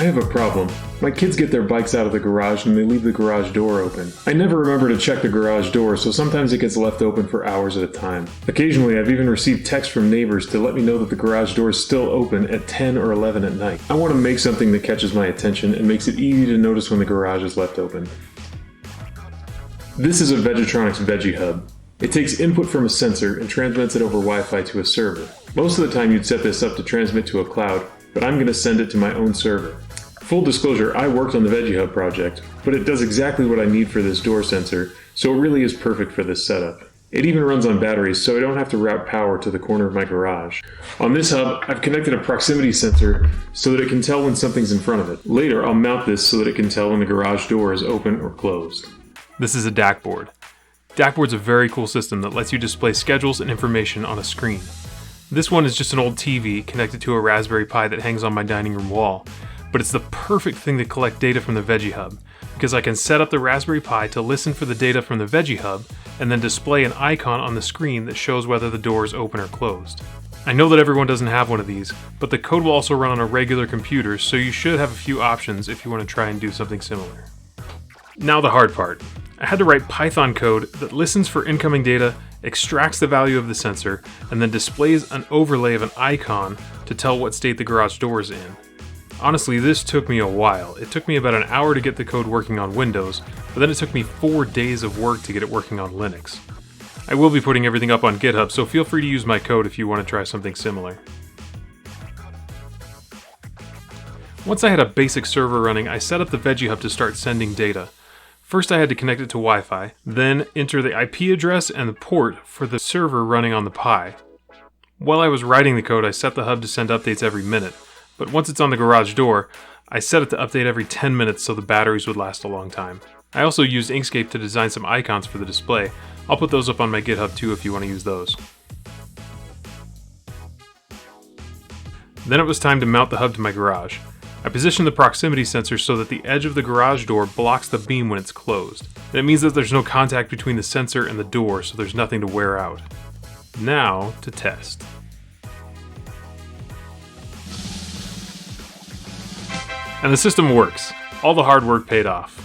have a problem. My kids get their bikes out of the garage and they leave the garage door open. I never remember to check the garage door, so sometimes it gets left open for hours at a time. Occasionally, I've even received texts from neighbors to let me know that the garage door is still open at 10 or 11 at night. I want to make something that catches my attention and makes it easy to notice when the garage is left open. This is a Vegetronics Veggie Hub. It takes input from a sensor and transmits it over Wi-Fi to a server. Most of the time you'd set this up to transmit to a cloud, but I'm going to send it to my own server. Full disclosure, I worked on the Veggie Hub project, but it does exactly what I need for this door sensor, so it really is perfect for this setup. It even runs on batteries, so I don't have to route power to the corner of my garage. On this hub, I've connected a proximity sensor so that it can tell when something's in front of it. Later, I'll mount this so that it can tell when the garage door is open or closed. This is a DAC board. DAC board's a very cool system that lets you display schedules and information on a screen. This one is just an old TV connected to a Raspberry Pi that hangs on my dining room wall, but it's the perfect thing to collect data from the Veggie Hub, because I can set up the Raspberry Pi to listen for the data from the Veggie Hub and then display an icon on the screen that shows whether the door is open or closed. I know that everyone doesn't have one of these, but the code will also run on a regular computer, so you should have a few options if you want to try and do something similar. Now the hard part. I had to write Python code that listens for incoming data, extracts the value of the sensor, and then displays an overlay of an icon to tell what state the garage door is in. Honestly, this took me a while. It took me about an hour to get the code working on Windows, but then it took me 4 days of work to get it working on Linux. I will be putting everything up on GitHub, so feel free to use my code if you want to try something similar. Once I had a basic server running, I set up the Veggie Hub to start sending data. First I had to connect it to Wi-Fi, then enter the IP address and the port for the server running on the Pi. While I was writing the code, I set the hub to send updates every minute, but once it's on the garage door, I set it to update every 10 minutes so the batteries would last a long time. I also used Inkscape to design some icons for the display. I'll put those up on my GitHub too if you want to use those. Then it was time to mount the hub to my garage. I positioned the proximity sensor so that the edge of the garage door blocks the beam when it's closed. And it means that there's no contact between the sensor and the door, so there's nothing to wear out. Now to test. And the system works. All the hard work paid off.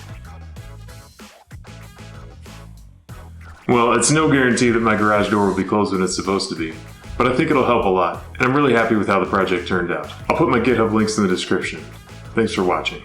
Well, it's no guarantee that my garage door will be closed when it's supposed to be, but I think it'll help a lot, and I'm really happy with how the project turned out. I'll put my GitHub links in the description. Thanks for watching.